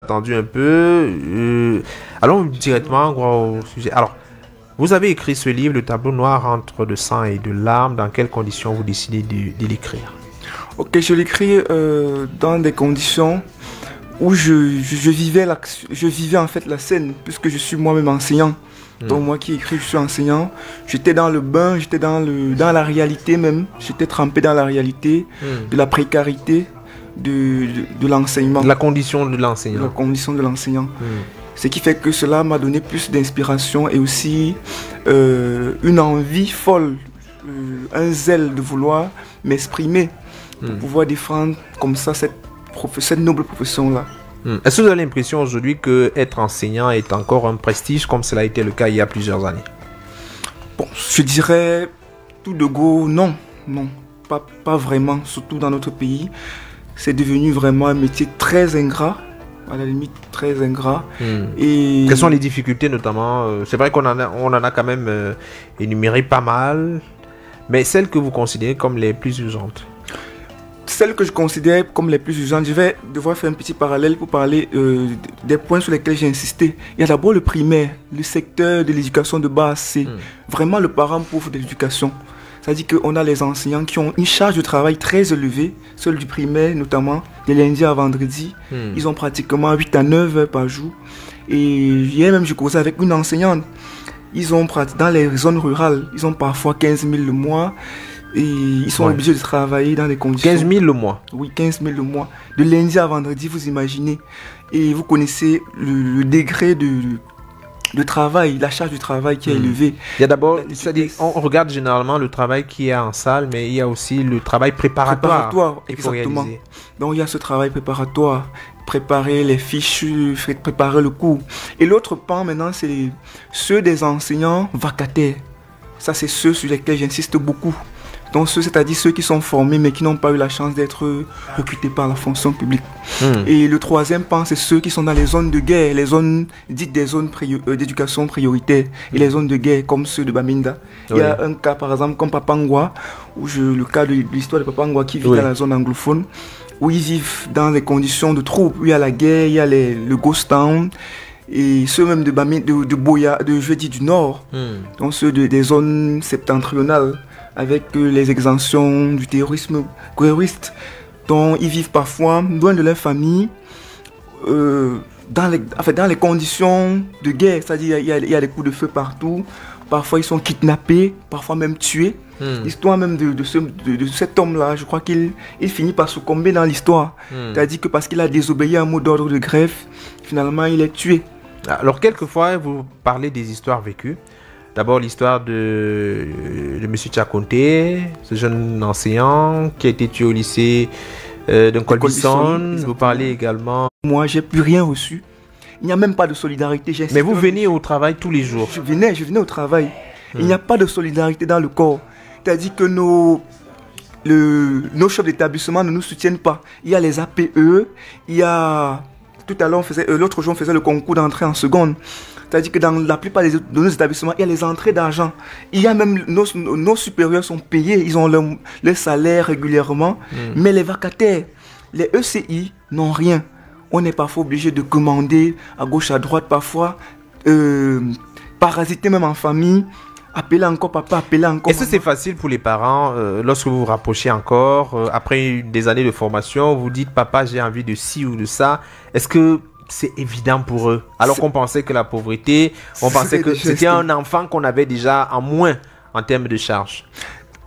Attendu un peu. Allons directement au sujet. Alors, vous avez écrit ce livre, Le tableau noir entre de sang et de larmes. Dans quelles conditions vous décidez de l'écrire? Ok, je l'écris dans des conditions où je vivais en fait la scène, puisque je suis moi-même enseignant. Donc moi qui écris, je suis enseignant. J'étais dans le bain, j'étais dans la réalité même. J'étais trempé dans la réalité de la précarité de l'enseignement. La condition de l'enseignant. La condition de l'enseignant. Ce qui fait que cela m'a donné plus d'inspiration et aussi une envie folle, un zèle de vouloir m'exprimer pour pouvoir défendre comme ça cette noble profession-là. Est-ce que vous avez l'impression aujourd'hui qu'être enseignant est encore un prestige comme cela a été le cas il y a plusieurs années? Bon, je dirais tout de go, non, pas vraiment, surtout dans notre pays. C'est devenu vraiment un métier très ingrat, à la limite très ingrat. Et quelles sont les difficultés notamment? C'est vrai qu'on en a quand même énuméré pas mal, mais celles que vous considérez comme les plus urgentes? Celles que je considère comme les plus urgentes, je vais devoir faire un petit parallèle pour parler des points sur lesquels j'ai insisté. Il y a d'abord le primaire, le secteur de l'éducation de base, c'est vraiment le parent pauvre de l'éducation. C'est-à-dire qu'on a les enseignants qui ont une charge de travail très élevée, celle du primaire notamment, de lundi à vendredi. Ils ont pratiquement 8 à 9 heures par jour. Et hier même, je causais avec une enseignante. Ils ont dans les zones rurales, ils ont parfois 15 000 le mois. Et ils sont obligés de travailler dans des conditions... 15 000 le mois? Oui, 15 000 le mois. De lundi à vendredi, vous imaginez. Et vous connaissez le degré de travail, la charge du travail qui est élevée. Il y a d'abord, c'est-à-dire, on regarde généralement le travail qui est en salle, mais il y a aussi le travail préparatoire. Exactement. Donc il y a ce travail préparatoire, préparer les fiches, préparer le cours. Et l'autre pan maintenant, c'est ceux des enseignants vacataires. Ça, c'est ceux sur lesquels j'insiste beaucoup. Donc c'est-à-dire ceux qui sont formés mais qui n'ont pas eu la chance d'être recrutés par la fonction publique. Et le troisième pan, c'est ceux qui sont dans les zones de guerre, les zones dites des zones d'éducation prioritaire et les zones de guerre comme ceux de Bamenda. Il y a un cas par exemple comme Papangwa, le cas de l'histoire de Papangwa qui vit dans la zone anglophone, où ils vivent dans des conditions de troubles, où il y a la guerre, il y a le ghost town. Et ceux même de Bamenda, de Boya, du Nord, donc ceux des zones septentrionales, avec les exemptions du terrorisme guerriste, dont ils vivent parfois loin de leur famille, dans les conditions de guerre, c'est-à-dire il y a des coups de feu partout, parfois ils sont kidnappés, parfois même tués. L'histoire même de cet homme-là, je crois qu'il finit par succomber dans l'histoire. C'est-à-dire que parce qu'il a désobéi à un mot d'ordre de grève, finalement il est tué. Alors quelquefois vous parlez des histoires vécues. D'abord l'histoire de M. Tchakonte, ce jeune enseignant qui a été tué au lycée de Colbison. Vous parlez également... Moi, j'ai plus rien reçu. Il n'y a même pas de solidarité. Mais vous venez au travail tous les jours? Je venais au travail. Il n'y a pas de solidarité dans le corps. C'est-à-dire que nos chefs d'établissement ne nous soutiennent pas. Il y a les APE, il y a... Tout à l'heure, l'autre jour, on faisait le concours d'entrée en seconde. C'est-à-dire que dans la plupart de nos établissements, il y a les entrées d'argent. Il y a même nos supérieurs sont payés, ils ont leur salaire régulièrement. Mais les vacataires, les ECI n'ont rien. On est parfois obligé de commander à gauche, à droite, parfois parasiter même en famille. Appeler encore papa, appeler encore Est-ce que c'est facile pour les parents, lorsque vous vous rapprochez encore, après des années de formation, vous dites papa j'ai envie de ci ou de ça, est-ce que c'est évident pour eux? Alors qu'on pensait que la pauvreté, on pensait que c'était un enfant qu'on avait déjà en moins en termes de charges.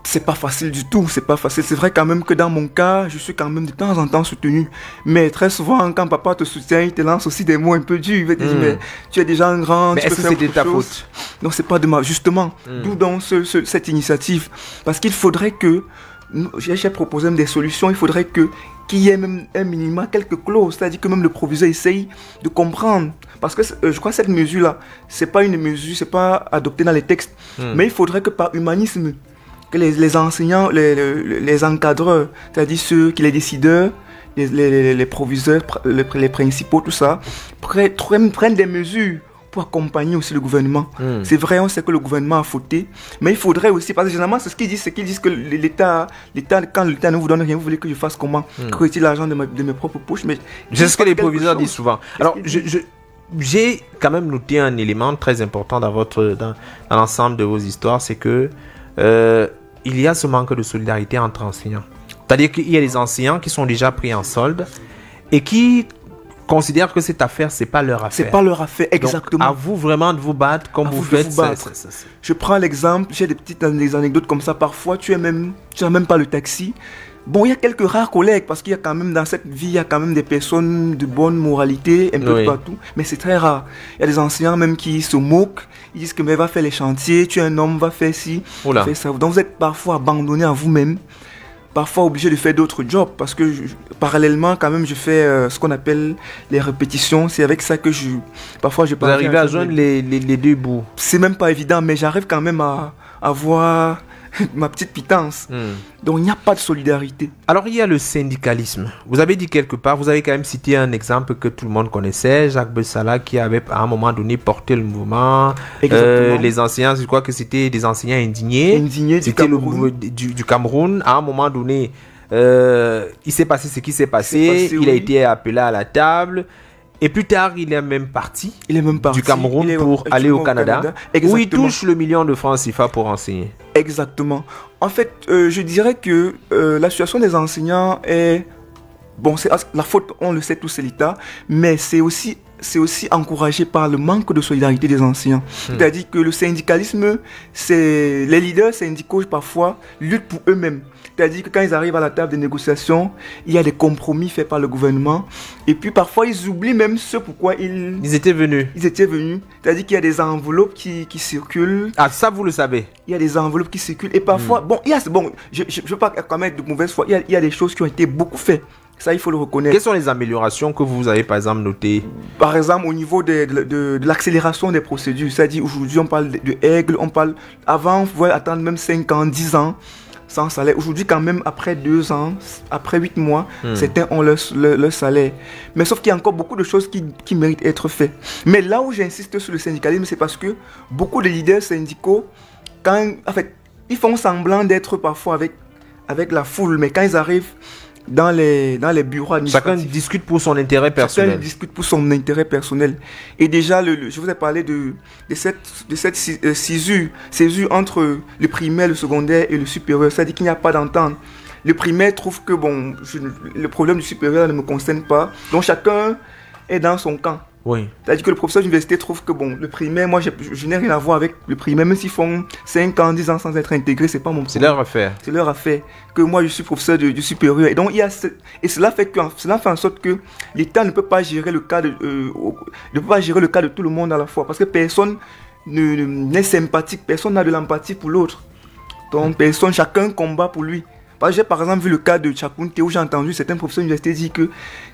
C'est pas facile du tout, c'est pas facile. C'est vrai quand même que dans mon cas, je suis quand même de temps en temps soutenu. Mais très souvent, quand papa te soutient, il te lance aussi des mots un peu durs. Il va te dire, mais tu es déjà un grand, mais tu peux faire c'était ta faute? Non, c'est pas de ma... Justement, d'où donc cette initiative. Parce qu'il faudrait que... J'ai proposé des solutions, il faudrait qu'il y ait même un minimum, quelques clauses. C'est-à-dire que même le proviseur essaye de comprendre. Parce que je crois que cette mesure-là, c'est pas une mesure, c'est pas adopté dans les textes. Mais il faudrait que par humanisme, que les enseignants, les encadreurs, c'est-à-dire ceux qui les décideurs, les proviseurs, les principaux, tout ça, prennent des mesures pour accompagner aussi le gouvernement. C'est vrai, on sait que le gouvernement a fauté, mais il faudrait aussi, parce que généralement, c'est ce qu'ils disent que l'État, quand l'État ne vous donne rien, vous voulez que je fasse comment? Que retire l'argent de mes propres poches. Mais c'est ce que les proviseurs disent souvent. Alors, j'ai quand même noté un élément très important dans l'ensemble de vos histoires, c'est que il y a ce manque de solidarité entre enseignants. C'est-à-dire qu'il y a des enseignants qui sont déjà pris en solde et qui considèrent que cette affaire, c'est pas leur affaire. C'est pas leur affaire, exactement. Donc, à vous vraiment de vous battre comme vous faites. Je prends l'exemple, j'ai des anecdotes comme ça. Parfois, tu n'as même pas le taxi. Bon, il y a quelques rares collègues, parce qu'il y a quand même dans cette vie, il y a quand même des personnes de bonne moralité, un peu partout, mais c'est très rare. Il y a des enseignants même qui se moquent, ils disent que mais va faire les chantiers, tu es un homme, va faire ci, fais ça. Donc vous êtes parfois abandonné à vous-même, parfois obligé de faire d'autres jobs, parce que parallèlement quand même je fais ce qu'on appelle les répétitions, c'est avec ça que parfois je... Vous arrivez à joindre les deux bouts. C'est même pas évident, mais j'arrive quand même à avoir ma petite pitance. Donc il n'y a pas de solidarité. Alors il y a le syndicalisme. Vous avez dit quelque part, vous avez quand même cité un exemple que tout le monde connaissait, Jacques Bessala, qui avait à un moment donné porté le mouvement. Les enseignants, je crois que c'était des enseignants indignés. Du Cameroun. Du Cameroun. À un moment donné, il s'est passé ce qui s'est passé. Il a été appelé à la table. Et plus tard, il est même parti du Cameroun pour aller au Canada, où il touche le 1 million de francs CFA pour enseigner. Exactement. En fait, je dirais que la situation des enseignants est... Bon, la faute, on le sait tous, c'est l'État, mais c'est aussi encouragé par le manque de solidarité des enseignants. C'est-à-dire que le syndicalisme, les leaders syndicaux, parfois, luttent pour eux-mêmes. C'est-à-dire que quand ils arrivent à la table des négociations, il y a des compromis faits par le gouvernement. Et puis parfois, ils oublient même ce pourquoi ils étaient venus. C'est-à-dire qu'il y a des enveloppes qui circulent. Ah, ça, vous le savez. Il y a des enveloppes qui circulent. Et parfois, je ne veux pas commettre de mauvaise foi. Il y a des choses qui ont été beaucoup faites. Ça, il faut le reconnaître. Quelles sont les améliorations que vous avez, par exemple, notées? Par exemple, au niveau de l'accélération des procédures. C'est-à-dire, aujourd'hui, on parle de aigle, avant, vous pouvez attendre même 5 ans, 10 ans sans salaire. Aujourd'hui, quand même, après 2 ans, après 8 mois, certains ont leur salaire. Mais sauf qu'il y a encore beaucoup de choses qui méritent d'être faites. Mais là où j'insiste sur le syndicalisme, c'est parce que beaucoup de leaders syndicaux, ils font semblant d'être parfois avec la foule, mais quand ils arrivent dans les bureaux administratifs, chacun discute pour son intérêt personnel. Et déjà, je vous ai parlé de cette césure entre le primaire, le secondaire et le supérieur. C'est-à-dire qu'il n'y a pas d'entente. Le primaire trouve que le problème du supérieur ne me concerne pas. Donc chacun est dans son camp. Oui. C'est-à-dire que le professeur d'université trouve que le primaire, moi je n'ai rien à voir avec le primaire, même s'ils font 5 ans, 10 ans sans être intégrés, c'est pas mon problème. C'est leur affaire. C'est leur affaire. Que moi je suis professeur du supérieur. Et donc et cela fait en sorte que l'État ne peut pas gérer le cas de tout le monde à la fois. Parce que personne n'est sympathique, personne n'a de l'empathie pour l'autre. Donc chacun combat pour lui. J'ai par exemple vu le cas de Tchakounte où j'ai entendu certains professeurs d'université dire que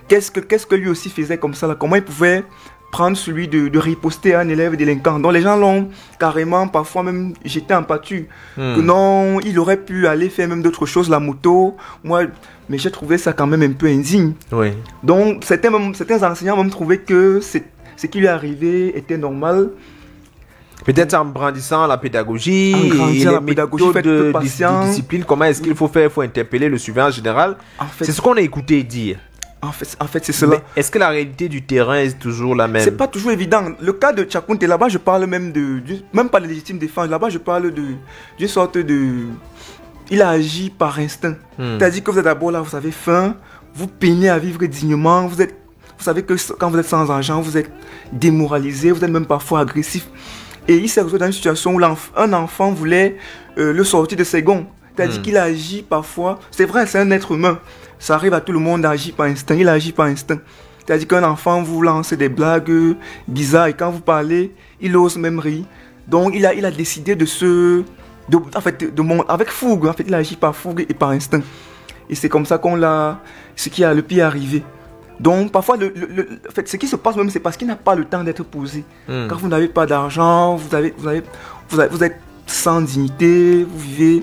qu'est-ce que lui aussi faisait comme ça là, comment il pouvait prendre celui de riposter à un élève délinquant. Donc les gens l'ont carrément parfois même jeté en pâture. Que non, il aurait pu aller faire même d'autres choses, la moto. Mais j'ai trouvé ça quand même un peu indigne. Oui. Donc certains enseignants même trouvaient que ce qui lui est arrivé était normal. Peut-être en brandissant la pédagogie, les méthodes de discipline, comment est-ce qu'il faut faire, il faut interpeller le surveillant général. C'est ce qu'on a écouté dire. En fait, c'est cela. Mais est-ce que la réalité du terrain est toujours la même? C'est pas toujours évident. Le cas de Tchakounte, là-bas, je parle même même pas de légitime défense. Là-bas, je parle d'une sorte de... Il a agi par instinct. C'est-à-dire que vous êtes d'abord là, vous avez faim, vous peinez à vivre dignement, vous savez que quand vous êtes sans argent, vous êtes démoralisé, vous êtes même parfois agressif. Et il s'est retrouvé dans une situation où un enfant voulait le sortir de ses gonds. C'est-à-dire qu'il agit parfois... C'est vrai, c'est un être humain. Ça arrive à tout le monde d'agir par instinct. Il agit par instinct. C'est-à-dire qu'un enfant vous lance des blagues bizarres et quand vous parlez, il ose même rire. Donc il a décidé avec fougue. En fait, il agit par fougue et par instinct. Et c'est comme ça ce qui a le pire arrivé. Donc parfois, en fait, ce qui se passe même, c'est parce qu'il n'a pas le temps d'être posé. Quand vous n'avez pas d'argent, vous êtes sans dignité, vous vivez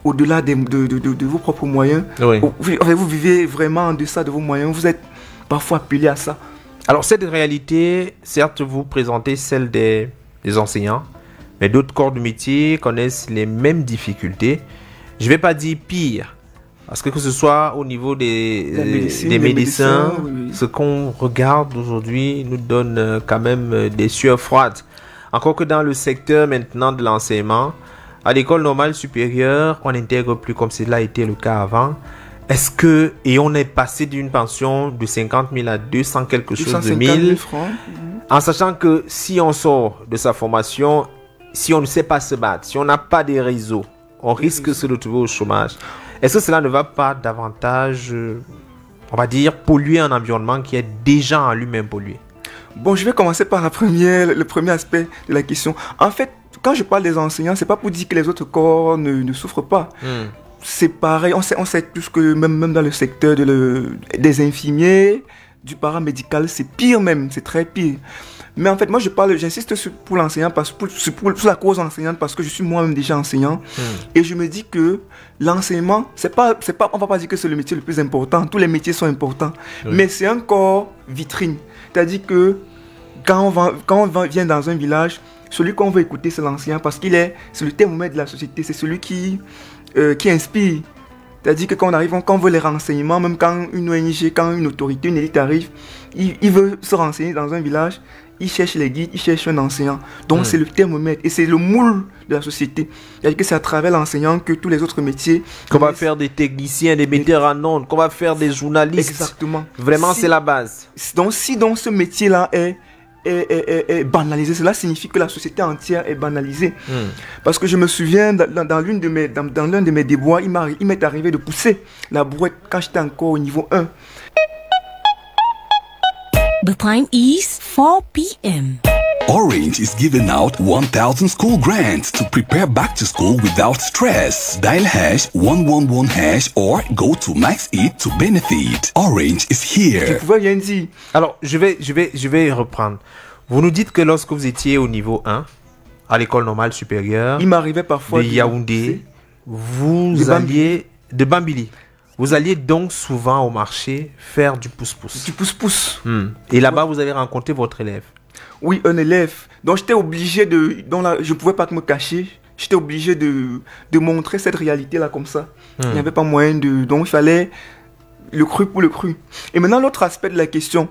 au-delà de vos propres moyens. Oui. Vous vivez vraiment en deçà de vos moyens, vous êtes parfois appelé à ça. Alors, cette réalité, certes, vous présentez celle des enseignants, mais d'autres corps de métier connaissent les mêmes difficultés. Je ne vais pas dire pire, parce que ce soit au niveau des médecins, oui. Ce qu'on regarde aujourd'hui nous donne quand même des sueurs froides. Encore que dans le secteur maintenant de l'enseignement, à l'école normale supérieure, on n'intègre plus comme cela a été le cas avant. Est-ce que, et on est passé d'une pension de 50 000 à 200 quelque chose de 1000 francs, en sachant que si on sort de sa formation, si on ne sait pas se battre, si on n'a pas des réseaux, on risque de se retrouver au chômage. Est-ce que cela ne va pas davantage, on va dire, polluer un environnement qui est déjà en lui-même pollué? Bon, je vais commencer par le premier aspect de la question. En fait, quand je parle des enseignants, c'est pas pour dire que les autres corps ne souffrent pas. C'est pareil, on sait tous que même dans le secteur des infirmiers, du paramédical, c'est pire même, c'est très pire. Mais en fait, moi, j'insiste pour l'enseignant, pour la cause enseignante, parce que je suis moi-même déjà enseignant. Et je me dis que l'enseignement, on va pas dire que c'est le métier le plus important. Tous les métiers sont importants. Oui. Mais c'est un corps vitrine. C'est-à-dire que quand on vient dans un village, celui qu'on veut écouter, c'est l'enseignant, parce c'est le thermomètre de la société. C'est celui qui inspire. C'est-à-dire que quand on veut les renseignements, même quand une ONG, quand une autorité, une élite arrive, il veut se renseigner dans un village, il cherche les guides, il cherche un enseignant. Donc c'est le thermomètre et c'est le moule de la société. C'est-à-dire que c'est à travers l'enseignant que tous les autres métiers... Qu'on va faire des techniciens, des metteurs en ondes, qu'on va faire des journalistes. Exactement. Vraiment, c'est la base. Donc si ce métier-là est banalisé, cela signifie que la société entière est banalisée. Parce que je me souviens, dans l'un de mes déboires, il m'est arrivé de pousser la brouette quand j'étais encore au niveau 1. The time is 4 p.m. Orange is giving out 1,000 school grants to prepare back to school without stress. Dial #111# or go to MaxIt to benefit. Orange is here. Je pouvais rien dire. Alors, je vais reprendre. Vous nous dites que lorsque vous étiez au niveau 1, à l'école normale supérieure, il m'arrivait parfois de Yaoundé, vous alliez de Bambili. Vous alliez donc souvent au marché faire du pouce-pouce. Du pouce-pouce. Et là-bas, vous avez rencontré votre élève. Oui, un élève. Donc j'étais obligé je pouvais pas me cacher. J'étais obligé de montrer cette réalité-là comme ça. Il n'y avait pas moyen donc il fallait le cru pour le cru. Et maintenant, l'autre aspect de la question.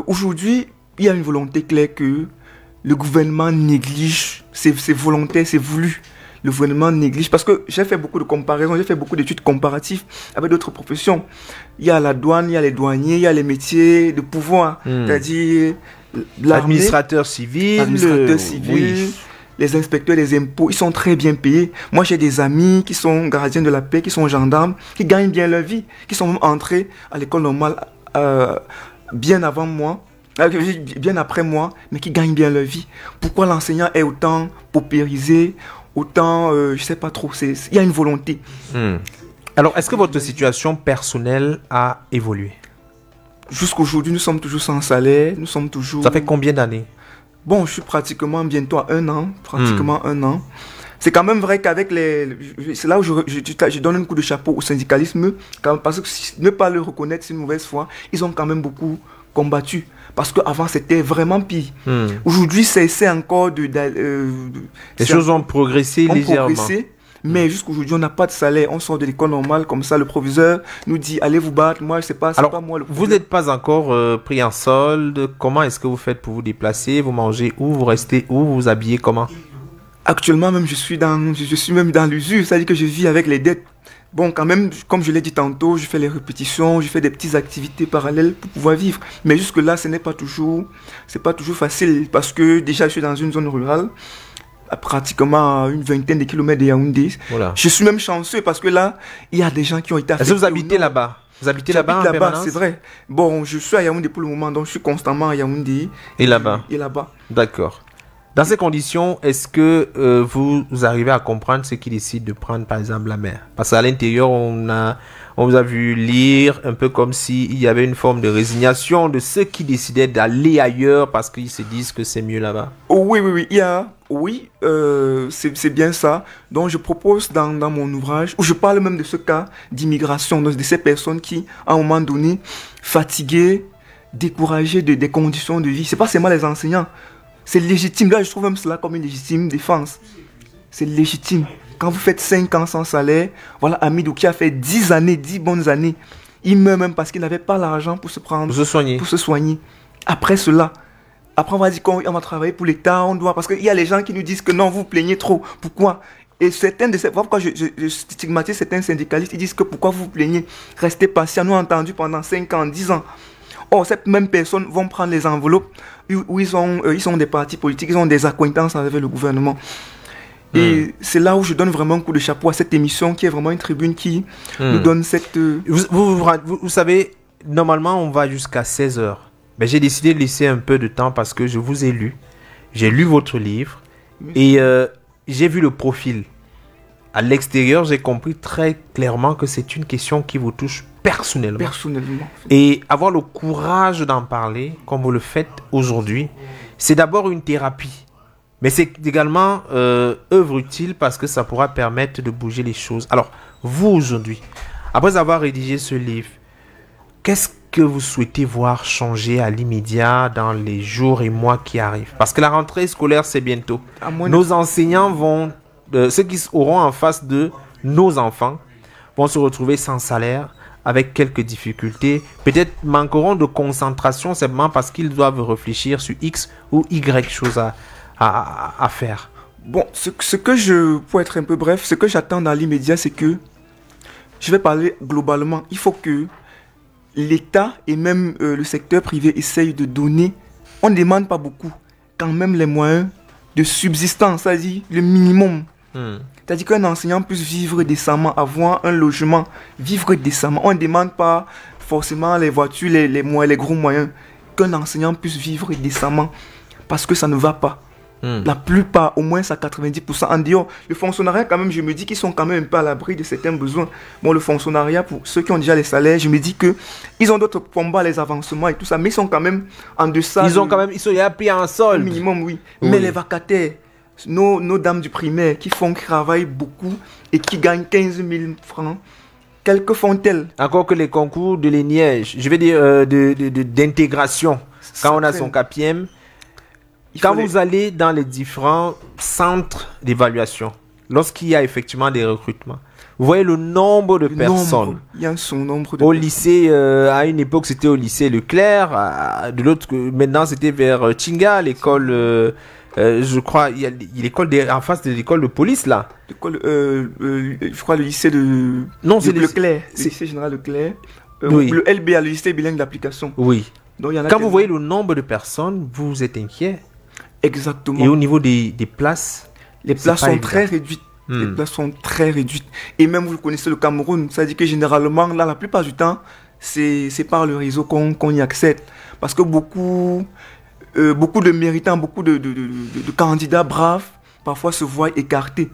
Aujourd'hui, il y a une volonté claire que le gouvernement néglige. C'est volontaire, c'est voulu. Le gouvernement néglige, parce que j'ai fait beaucoup de comparaisons, j'ai fait beaucoup d'études comparatives avec d'autres professions. Il y a la douane, il y a les douaniers, il y a les métiers de pouvoir, c'est-à-dire l'administrateur civil, oui. Les inspecteurs des impôts, ils sont très bien payés. Moi, j'ai des amis qui sont gardiens de la paix, qui sont gendarmes, qui gagnent bien leur vie, qui sont même entrés à l'école normale bien avant moi, bien après moi, mais qui gagnent bien leur vie. Pourquoi l'enseignant est autant paupérisé? Autant, je sais pas trop, il y a une volonté. Alors, est-ce que votre situation personnelle a évolué? Jusqu'aujourd'hui, nous sommes toujours sans salaire, nous sommes toujours... Ça fait combien d'années? Bon, je suis pratiquement bientôt à 1 an, C'est quand même vrai qu'avec c'est là où je donne un coup de chapeau au syndicalisme, parce que ne pas le reconnaître, c'est une mauvaise foi. Ils ont quand même beaucoup combattu. Parce qu'avant, c'était vraiment pire. Aujourd'hui, c'est encore les choses ont progressé légèrement. Mais jusqu'aujourd'hui, on n'a pas de salaire. On sort de l'école normale comme ça. Le proviseur nous dit, allez vous battre. Moi, je sais pas, c'est pas moi le proviseur. Vous n'êtes pas encore pris en solde. Comment est-ce que vous faites pour vous déplacer? Vous mangez où? Vous restez où? Vous vous habillez comment? Actuellement, même, je suis même dans l'usure. C'est-à-dire que je vis avec les dettes. Bon, quand même, comme je l'ai dit tantôt, je fais les répétitions, je fais des petites activités parallèles pour pouvoir vivre. Mais jusque-là, c'est pas toujours facile parce que déjà, je suis dans une zone rurale, à pratiquement une vingtaine de kilomètres de Yaoundé. Voilà. Je suis même chanceux parce que là, il y a des gens qui ont été affectés. Est-ce que vous habitez là-bas? Vous habitez là-bas en permanence? C'est vrai. Bon, je suis à Yaoundé pour le moment, donc je suis constamment à Yaoundé. Et là-bas? Et là-bas. D'accord. Dans ces conditions, est-ce que vous arrivez à comprendre ceux qui décident de prendre par exemple la mer? Parce qu'à l'intérieur, on vous a vu lire un peu comme s'il y avait une forme de résignation de ceux qui décidaient d'aller ailleurs parce qu'ils se disent que c'est mieux là-bas. Oui, c'est bien ça. Donc je propose dans mon ouvrage, où je parle même de ce cas d'immigration, de ces personnes qui, à un moment donné, fatiguées découragés des conditions de vie. C'est pas seulement les enseignants. C'est légitime. Là, je trouve même cela comme une légitime défense. C'est légitime. Quand vous faites 5 ans sans salaire, voilà Amidou qui a fait 10 années, 10 bonnes années. Il meurt même parce qu'il n'avait pas l'argent pour se prendre, pour se soigner. Après cela, après on va dire qu'on va travailler pour l'État, on doit, parce qu'il y a les gens qui nous disent que non, vous plaignez trop. Pourquoi? Et certains de ces, pourquoi je stigmatise certains syndicalistes, ils disent que pourquoi vous plaignez? Restez patient, nous avons entendu pendant 5 ans, 10 ans. Or, ces mêmes personnes vont prendre les enveloppes où ils sont des partis politiques, ils ont des accointances avec le gouvernement. Et c'est là où je donne vraiment un coup de chapeau à cette émission qui est vraiment une tribune qui nous donne cette... Vous savez, normalement on va jusqu'à 16h. Mais j'ai décidé de laisser un peu de temps parce que je vous ai lu. J'ai lu votre livre et j'ai vu le profil. À l'extérieur, j'ai compris très clairement que c'est une question qui vous touche personnellement. Et avoir le courage d'en parler, comme vous le faites aujourd'hui, c'est d'abord une thérapie. Mais c'est également œuvre utile parce que ça pourra permettre de bouger les choses. Alors, vous aujourd'hui, après avoir rédigé ce livre, qu'est-ce que vous souhaitez voir changer à l'immédiat dans les jours et mois qui arrivent? Parce que la rentrée scolaire, c'est bientôt. Nos enseignants vont, ceux qui auront en face de nos enfants, vont se retrouver sans salaire, avec quelques difficultés. Peut-être manqueront de concentration simplement parce qu'ils doivent réfléchir sur X ou Y choses à faire. Bon, ce que je, pour être un peu bref, ce que j'attends dans l'immédiat, c'est que, je vais parler globalement, il faut que l'État et même le secteur privé essayent de donner, on ne demande pas beaucoup, quand même les moyens de subsistance, c'est-à-dire le minimum. C'est-à-dire qu'un enseignant puisse vivre décemment, avoir un logement, vivre décemment. On ne demande pas forcément les voitures, les gros moyens, qu'un enseignant puisse vivre décemment, parce que ça ne va pas. La plupart, au moins à 90%, en dehors, le fonctionnariat quand même, je me dis qu'ils sont quand même un peu à l'abri de certains besoins. Bon, le fonctionnariat, pour ceux qui ont déjà les salaires, je me dis qu'ils ont d'autres combats, les avancements et tout ça, mais ils sont quand même en deçà. Ils sont pris en solde. Minimum, oui. Mais les vacataires, nos dames du primaire qui travaillent beaucoup et qui gagnent 15 000 francs, quelques font-elles? Encore que les concours de l'ENIEJ, je vais dire d'intégration, quand on a son CAPIEM. Quand vous allez dans les différents centres d'évaluation, lorsqu'il y a effectivement des recrutements, vous voyez le nombre de personnes. Il y a son nombre de au lycée, à une époque c'était au lycée Leclerc, de l'autre, maintenant c'était vers Chinga, l'école, je crois, il y a l'école en face de l'école de police là. Je crois le lycée de... Non, c'est Leclerc, le lycée général Leclerc. Oui. Le LBA, le lycée bilingue d'application. Oui. Donc, il y en a quand vous voyez le nombre de personnes, vous êtes inquiet. Exactement. Et au niveau des places, les places sont très réduites. Les places sont très réduites. Et même vous connaissez le Cameroun, ça dit que généralement, là, la plupart du temps, c'est par le réseau qu'on y accède. Parce que beaucoup de méritants, beaucoup de candidats braves, parfois se voient écartés.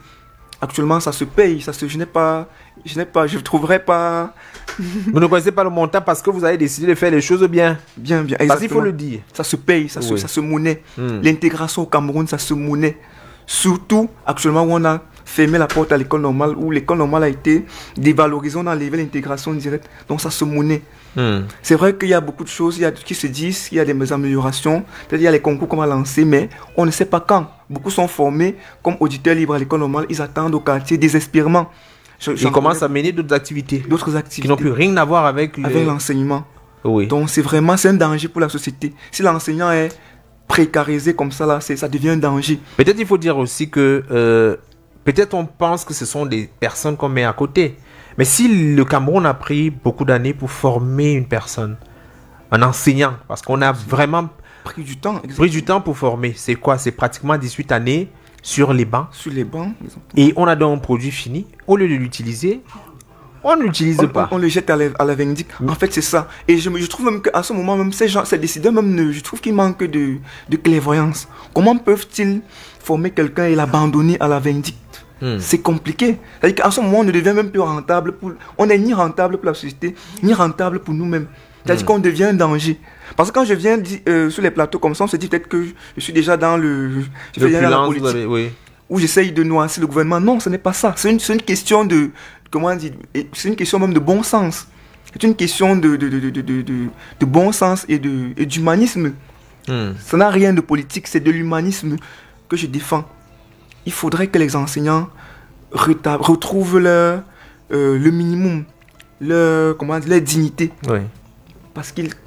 Actuellement, ça se paye. Je ne trouverai pas... Vous ne connaissez pas le montant parce que vous avez décidé de faire les choses bien. Bien, exactement. Parce qu'il faut le dire. Ça se paye, ça se monnaie. L'intégration au Cameroun, ça se monnaie. Surtout, actuellement, où on a fermé la porte à l'école normale, où l'école normale a été dévalorisée, on a enlevé l'intégration directe. Donc, ça se monnaie. C'est vrai qu'il y a beaucoup de choses qui se disent, il y a des améliorations. Peut-être il y a les concours qu'on va lancer, mais on ne sait pas quand. Beaucoup sont formés comme auditeurs libres à l'école normale. Ils attendent au quartier désespérément. Ils commencent à mener d'autres activités. Qui n'ont plus rien à voir avec l'enseignement. Oui. Donc c'est un danger pour la société. Si l'enseignant est précarisé comme ça, là, ça devient un danger. Peut-être il faut dire aussi que peut-être on pense que ce sont des personnes qu'on met à côté. Mais si le Cameroun a pris beaucoup d'années pour former une personne, un enseignant, parce qu'on a vraiment pris du temps. Pris du temps pour former. C'est quoi? C'est pratiquement 18 années sur les bancs. Sur les bancs. Et on a donc un produit fini. Au lieu de l'utiliser, on ne l'utilise pas. On le jette à la vindicte. En fait, c'est ça. Et je trouve même qu'à ce moment, même ces décideurs, même, je trouve qu'il manque de clairvoyance. Comment peuvent-ils former quelqu'un et l'abandonner à la vindicte? C'est compliqué. C'est-à-dire qu'à ce moment, on ne devient même plus rentable. On n'est ni rentable pour la société, ni rentable pour nous-mêmes. C'est-à-dire qu'on devient un danger. Parce que quand je viens sur les plateaux comme ça, on se dit peut-être que je suis déjà dans la politique, où j'essaye de noircir le gouvernement. Non, ce n'est pas ça. C'est une question de... Comment dire? C'est une question même de bon sens. C'est une question de bon sens et d'humanisme. Ça n'a rien de politique, c'est de l'humanisme que je défends. Il faudrait que les enseignants retrouvent le minimum, leur dignité. Oui.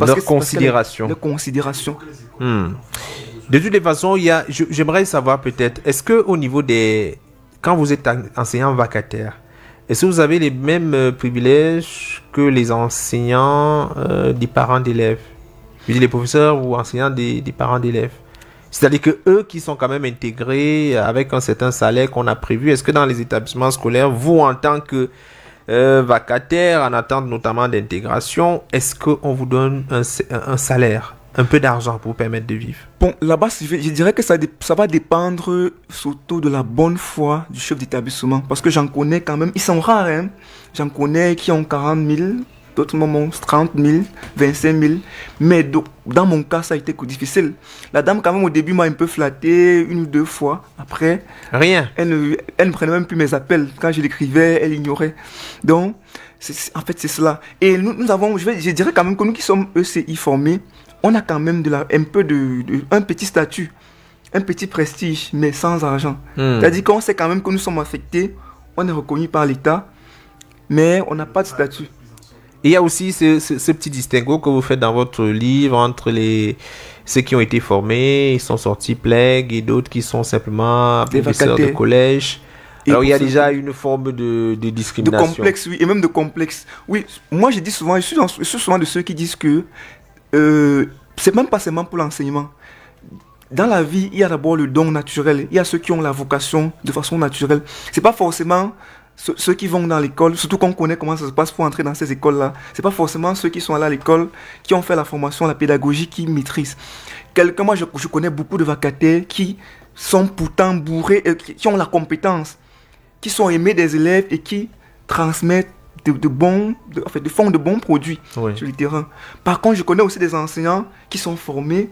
Leur considération. Leur considération. De toutes les façons, j'aimerais savoir peut-être, est-ce que au niveau des... Quand vous êtes enseignant vacataire, est-ce que vous avez les mêmes privilèges que les enseignants des parents d'élèves? Je veux dire, les professeurs ou enseignants des parents d'élèves. C'est-à-dire que eux qui sont quand même intégrés avec un certain salaire qu'on a prévu, est-ce que dans les établissements scolaires, vous en tant que vacataire, en attente notamment d'intégration, est-ce qu'on vous donne un salaire, un peu d'argent pour vous permettre de vivre? Bon, là-bas, je dirais que ça va dépendre surtout de la bonne foi du chef d'établissement. Parce que j'en connais quand même, ils sont rares, hein. J'en connais qui ont 40 000, d'autres moments 30 000, 25 000. Mais dans mon cas, ça a été difficile. La dame, quand même, au début, m'a un peu flatté 1 ou 2 fois. Après, rien. Elle ne prenait même plus mes appels. Quand je l'écrivais, elle ignorait. Donc, en fait, c'est cela. Et nous avons, je dirais quand même que nous qui sommes ECI formés, on a quand même un petit statut, un petit prestige, mais sans argent. C'est-à-dire qu'on sait quand même que nous sommes affectés, on est reconnu par l'État, mais on n'a pas de statut. Et il y a aussi ce petit distinguo que vous faites dans votre livre entre ceux qui ont été formés, ils sont sortis PLEG, et d'autres qui sont simplement professeurs de collège. Alors il y a déjà une forme de discrimination. De complexe, oui, et même de complexe. Oui, moi je dis souvent, je suis souvent de ceux qui disent que c'est même pas seulement pour l'enseignement. Dans la vie, il y a d'abord le don naturel. Il y a ceux qui ont la vocation de façon naturelle. C'est pas forcément ceux qui vont dans l'école, surtout qu'on connaît comment ça se passe pour entrer dans ces écoles-là. C'est pas forcément ceux qui sont allés à l'école, qui ont fait la formation, la pédagogie, qui maîtrisent. Moi, je connais beaucoup de vacataires qui sont pourtant bourrés, qui ont la compétence, qui sont aimés des élèves et qui transmettent de font de bons produits sur le terrain. Par contre, je connais aussi des enseignants qui sont formés,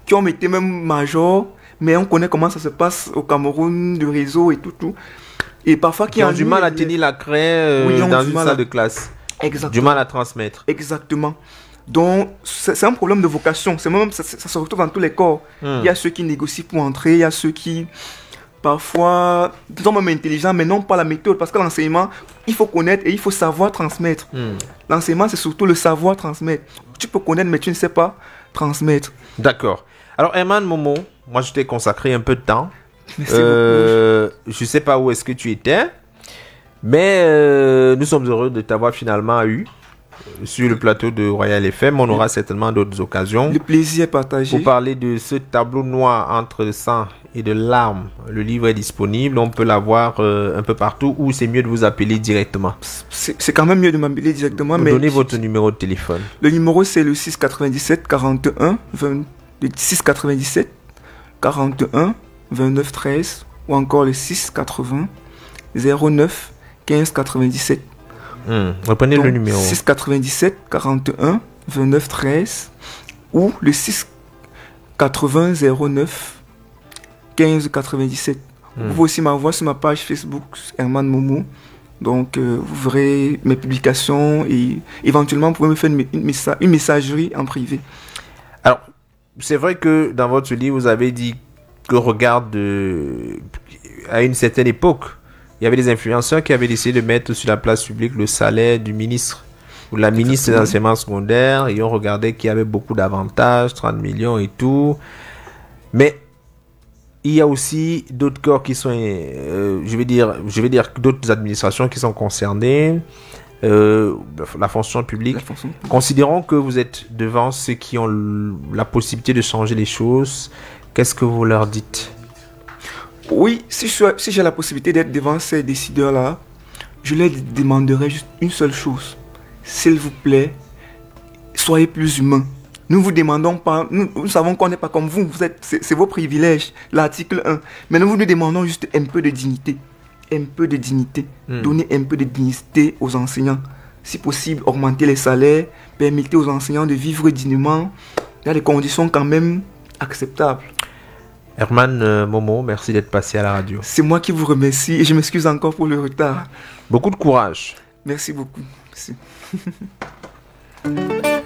qui ont été même majors, mais on connaît comment ça se passe au Cameroun, le réseau et tout. Et parfois qui ont du mal à tenir la craie dans une salle de classe. Exactement. Du mal à transmettre. Exactement. Donc, c'est un problème de vocation. Ça se retrouve dans tous les corps. Il y a ceux qui négocient pour entrer, il y a ceux qui... Parfois, ils sont même intelligents, mais non pas la méthode. Parce que l'enseignement, il faut connaître et il faut savoir transmettre. L'enseignement, c'est surtout le savoir transmettre. Tu peux connaître, mais tu ne sais pas transmettre. D'accord. Alors, Herman Momo, moi, je t'ai consacré un peu de temps. Merci beaucoup. Je ne sais pas où est-ce que tu étais, mais nous sommes heureux de t'avoir finalement eu sur le plateau de Royal FM. On aura certainement d'autres occasions. Le plaisir est partagé. Pour parler de ce tableau noir entre le sang et de larmes. Le livre est disponible. On peut l'avoir un peu partout, ou c'est mieux de vous appeler directement? C'est quand même mieux de m'appeler directement. Mais donnez votre numéro de téléphone. Le numéro, c'est le 697 41 697 41 29 13 ou encore le 680 09 15 97. Reprenez le numéro. 697 41 29 13 ou le 680 09 15 97. Vous pouvez aussi m'avoir sur ma page Facebook Herman Momo. Donc vous verrez mes publications et éventuellement vous pouvez me faire une messagerie en privé. Alors, c'est vrai que dans votre livre, vous avez dit que à une certaine époque, il y avait des influenceurs qui avaient décidé de mettre sur la place publique le salaire du ministre ou la ministre des enseignements secondaires, et on regardait qu'il y avait beaucoup d'avantages, 30 millions et tout. Mais il y a aussi d'autres corps qui sont, je vais dire d'autres administrations qui sont concernées, la fonction publique. Considérons que vous êtes devant ceux qui ont la possibilité de changer les choses. Qu'est-ce que vous leur dites? Oui, si j'ai la possibilité d'être devant ces décideurs-là, je leur demanderai juste une seule chose. S'il vous plaît, soyez plus humains. Nous vous demandons pas, nous savons qu'on n'est pas comme vous, c'est vos privilèges, l'article 1. Mais nous vous demandons juste un peu de dignité. Un peu de dignité. Donner un peu de dignité aux enseignants. Si possible, augmenter les salaires, permettez aux enseignants de vivre dignement dans des conditions quand même acceptables. Herman Momo, merci d'être passé à la radio. C'est moi qui vous remercie et je m'excuse encore pour le retard. Beaucoup de courage. Merci beaucoup. Merci. Bye.